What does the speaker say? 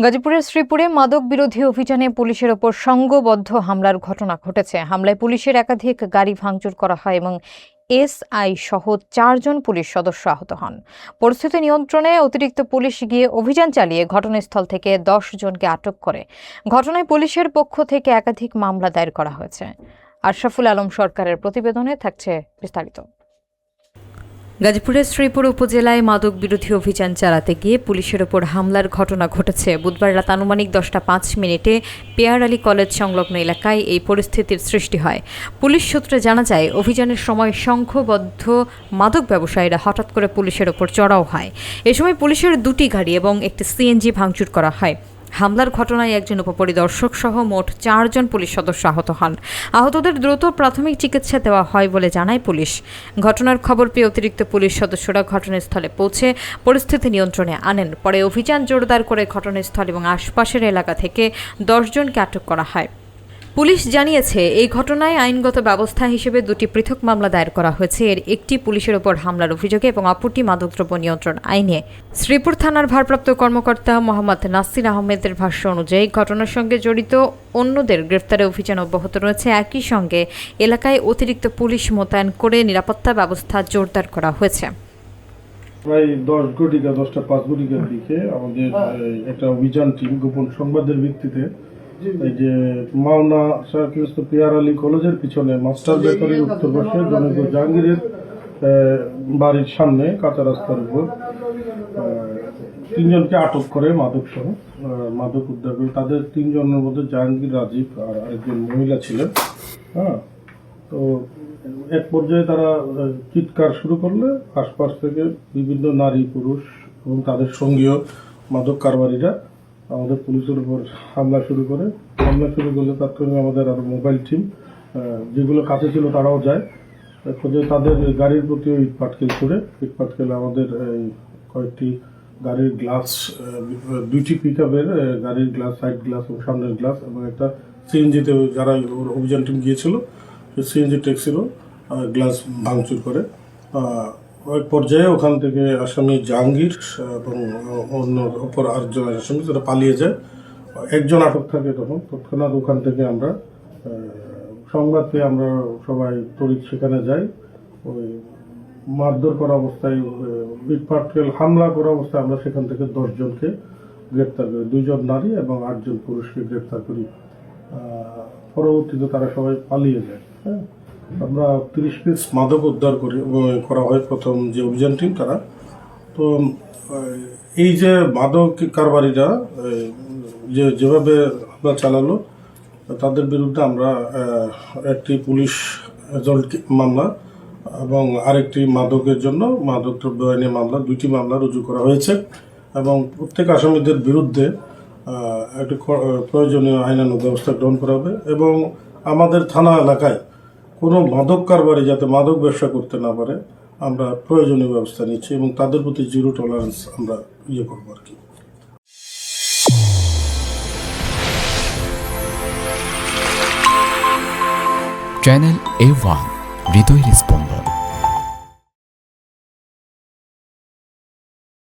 গাজীপুরের শ্রীপুরে মাদক বিরোধী অভিযানে পুলিশের ওপর সংঘবদ্ধ হামলার ঘটনা ঘটেছে। হামলায় পুলিশের একাধিক গাড়ি ভাঙচুর করা হয় এবং এসআই সহ 4 জন পুলিশ সদস্য আহত হন। পরিস্থিতি নিয়ন্ত্রণে অতিরিক্ত পুলিশ গিয়ে অভিযান চালিয়ে ঘটনাস্থল থেকে 10 জনকে আটক করে। ঘটনায় পুলিশের পক্ষ থেকে একাধিক মামলা দায়ের করা হয়েছে। আশরাফুল আলম সরকারের প্রতিবেদনে থাকছে বিস্তারিত। গাজীপুরের শ্রীপুর উপজেলায় মাদক বিরোধী অভিযান চালাতে গিয়ে পুলিশের ওপর হামলার ঘটনা ঘটেছে। বুধবার রাত আনুমানিক 10:05 পেয়ার আলী কলেজ সংলগ্ন এলাকায় এই পরিস্থিতির সৃষ্টি হয়। পুলিশ সূত্রে জানা যায়, অভিযানের সময় সংঘবদ্ধ মাদক ব্যবসায়ীরা হঠাৎ করে পুলিশের ওপর চড়াও হয়। এ সময় পুলিশের 2টি গাড়ি এবং একটি সিএনজি ভাঙচুর করা হয়। হামলার ঘটনায় একজন উপপরিদর্শক সহ মোট 4 জন পুলিশ সদস্য আহত হন। আহতদের দ্রুত প্রাথমিক চিকিৎসা দেওয়া হয় বলে জানায় পুলিশ। ঘটনার খবর পেয়ে অতিরিক্ত পুলিশ সদস্যরা ঘটনাস্থলে পৌঁছে পরিস্থিতি নিয়ন্ত্রণে আনেন। পরে অভিযান জোরদার করে ঘটনাস্থল এবং আশপাশের এলাকা থেকে 10 জনকে আটক করা হয়। পুলিশ জানিয়েছে, এই ঘটনায় আইনগত ব্যবস্থা হিসেবে 2টি পৃথক মামলা দায়ের করা হয়েছে। এর একটি পুলিশের ওপর হামলার অভিযোগে এবং অপরটি মাদকদ্রব্য নিয়ন্ত্রণ আইনে। শ্রীপুর থানার ভারপ্রাপ্ত কর্মকর্তা মোহাম্মদ নাসির আহমেদের ভাষ্য অনুযায়ী ঘটনার সঙ্গে জড়িত অন্যদের গ্রেফতারে অভিযান অব্যাহত রয়েছে। একই সঙ্গে এলাকায় অতিরিক্ত পুলিশ মোতায়েন করে নিরাপত্তা ব্যবস্থা জোরদার করা হয়েছে। প্রায় 10:05 দিকে আমাদের একটা অভিযান টিম গোপন সংবাদের ভিত্তিতে এই যে মাওনা সার্কিউস্ত পেয়ার আলী কলেজের পিছনে মাস্টার বেকারির উত্তর পাশে জনৈক জাহাঙ্গীরের বাড়ির সামনে কাঁচা রাস্তার উপর 3 জনকে আটক করে মাদক উদ্ধার করে। তাদের 3 জনের মধ্যে জাহাঙ্গীর, রাজীব আর একজন মহিলা ছিলেন। তো এক পর্যায়ে তারা চিৎকার শুরু করলে আশপাশ থেকে বিভিন্ন নারী, পুরুষ এবং তাদের সঙ্গীয় মাদক কারবারিরা আমাদের পুলিশের উপর হামলা শুরু করলে তাৎক্ষণিক আমাদের আরো মোবাইল টিম যেগুলো কাছে ছিল তারাও যায়। তাদের গাড়ির প্রতি ইট পাটকেল আমাদের কয়েকটি গাড়ির গ্লাস, 2টি পিকআপের গাড়ির গ্লাস, সাইড গ্লাস এবং সামনের গ্লাস এবং একটা সিএনজিতে যারা অভিযান টিম গিয়েছিল সিএনজি ট্যাক্সির গ্লাস ভাঙচুর করে। এক পর্যায়ে ওখান থেকে আসামি জাহাঙ্গীর এবং অন্য অপর 8 জন আসামি তারা পালিয়ে যায়। একজন আটক থাকে। তৎক্ষণাৎ ওখান থেকে আমরা সংবাদ পেয়ে আমরা সবাই তড়িৎ সেখানে যাই। ওই মারধর করা অবস্থায়, ইটপাটকেল হামলা করা অবস্থায় আমরা সেখান থেকে 10 জনকে গ্রেপ্তার করি। 2 জন নারী এবং 8 জন পুরুষকে গ্রেপ্তার করি। পরবর্তীতে তারা সবাই পালিয়ে যায়। আমরা 30 পিস মাদক উদ্ধার করা হয় প্রথম যে অভিযান টিম তারা। তো এই যে মাদক কারবারিরা যেভাবে আমরা চালালো তাদের বিরুদ্ধে আমরা একটি পুলিশ এজেন্ট মামলা এবং আরেকটি মাদকের জন্য মাদকদ্রব্য আইনে মামলা, 2টি মামলা রুজু করা হয়েছে এবং প্রত্যেক আসামিদের বিরুদ্ধে একটি প্রয়োজনীয় আইনানুগ ব্যবস্থা গ্রহণ করা হবে এবং আমাদের থানা এলাকায় কোনো মাদক কারবারি যাতে মাদক ব্যবসা করতে না পারে আমরা প্রয়োজনীয় ব্যবস্থা নিচ্ছি এবং তাদের প্রতি 0 টলারেন্স আমরা করবো আর কি। চ্যানেল A1 হৃদয়ের স্পন্দন।